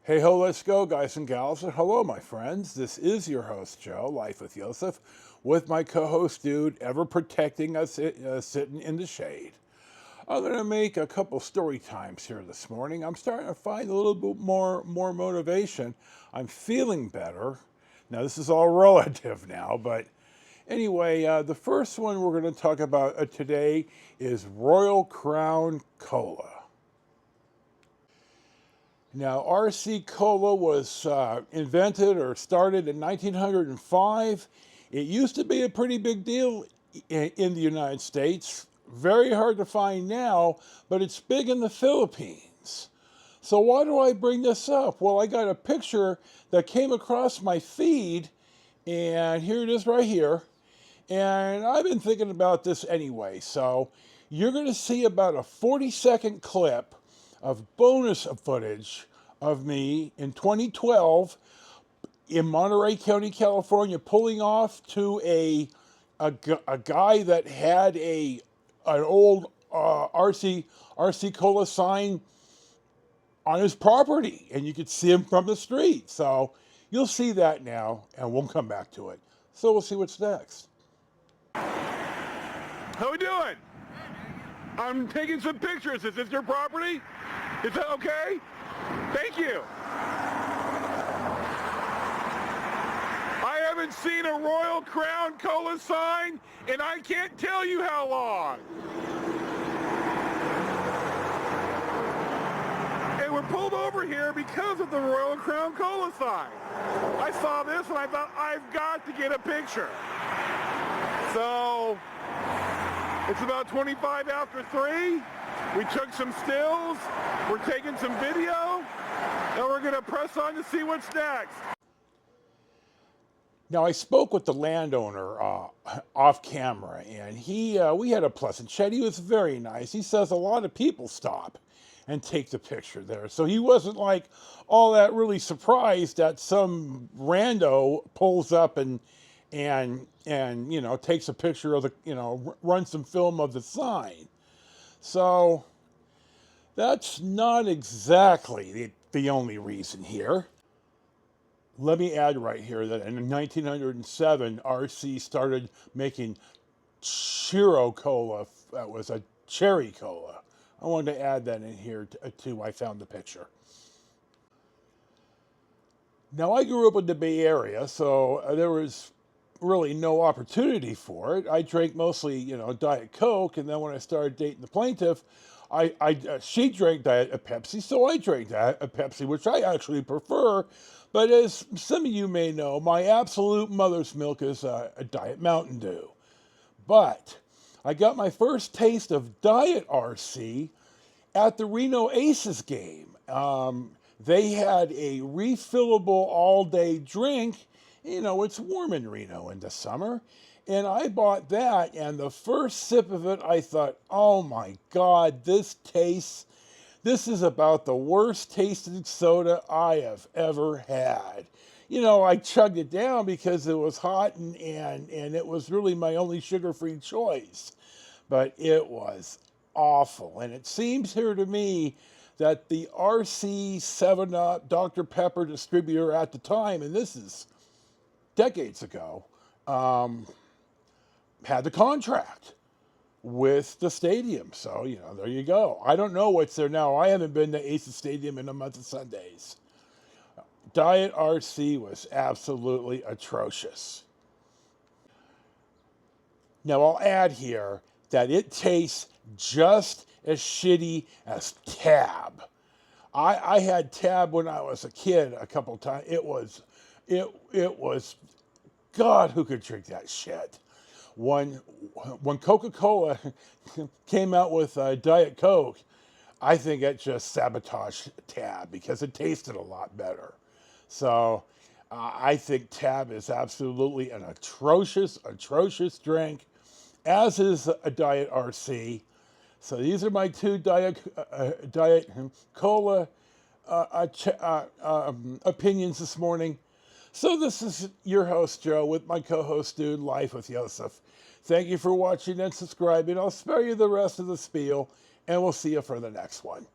Hey ho, let's go, guys and gals, and hello, my friends. This is your host, Joe, Life with Josef, with my co-host, Dude, ever protecting us, sitting in the shade. I'm going to make a couple story times here this morning. I'm starting to find a little bit more motivation. I'm feeling better. Now, this is all relative now, but anyway, the first one we're going to talk about today is Royal Crown Cola. Now, RC Cola was invented or started in 1905. It used to be a pretty big deal in the United States. Very hard to find now, but it's big in the Philippines. So why do I bring this up? Well, I got a picture that came across my feed, and here it is right here. And I've been thinking about this anyway. So you're going to see about a 40-second clip of bonus footage of me in 2012 in Monterey County, California, pulling off to a guy that had an old RC Cola sign on his property, and you could see him from the street. So you'll see that now, and we'll come back to it. So we'll see what's next. How we doing? I'm taking some pictures. Is this your property? Is that okay? Thank you. I haven't seen a Royal Crown Cola sign, and I can't tell you how long. And we're pulled over here because of the Royal Crown Cola sign. I saw this and I thought, I've got to get a picture. So it's about 25 after 3. We took some stills, we're taking some video, and we're going to press on to see what's next. Now, I spoke with the landowner off camera, and we had a pleasant chat. He was very nice. He says a lot of people stop and take the picture there. So he wasn't like all that really surprised that some rando pulls up and takes a picture of the, runs some film of the sign. So that's not exactly the only reason here. Let me add right here that in 1907, RC started making Chiro Cola. That was a cherry cola. I wanted to add that in here too. I found the picture. Now, I grew up in the Bay Area, so there was really no opportunity for it. I drank mostly, Diet Coke, and then when I started dating the plaintiff, she drank Diet Pepsi, so I drank Diet Pepsi, which I actually prefer. But as some of you may know, my absolute mother's milk is a Diet Mountain Dew. But I got my first taste of Diet RC at the Reno Aces game. They had a refillable all-day drink. It's warm in Reno in the summer. And I bought that, and the first sip of it, I thought, oh my God, this is about the worst tasting soda I have ever had. I chugged it down because it was hot and it was really my only sugar-free choice. But it was awful. And it seems here to me that the RC 7-Up Dr. Pepper distributor at the time, and this is decades ago, had the contract with the stadium. So, there you go. I don't know what's there now. I haven't been to Aces Stadium in a month of Sundays. Diet RC was absolutely atrocious. Now, I'll add here that it tastes just as shitty as Tab. I had Tab when I was a kid a couple times. It was, God, who could drink that shit? When Coca-Cola came out with Diet Coke, I think it just sabotaged Tab because it tasted a lot better. So I think Tab is absolutely an atrocious drink, as is a Diet RC. So these are my two Diet Cola opinions this morning. So this is your host, Joe, with my co-host, Dude, Life with Josef. Thank you for watching and subscribing. I'll spare you the rest of the spiel, and we'll see you for the next one.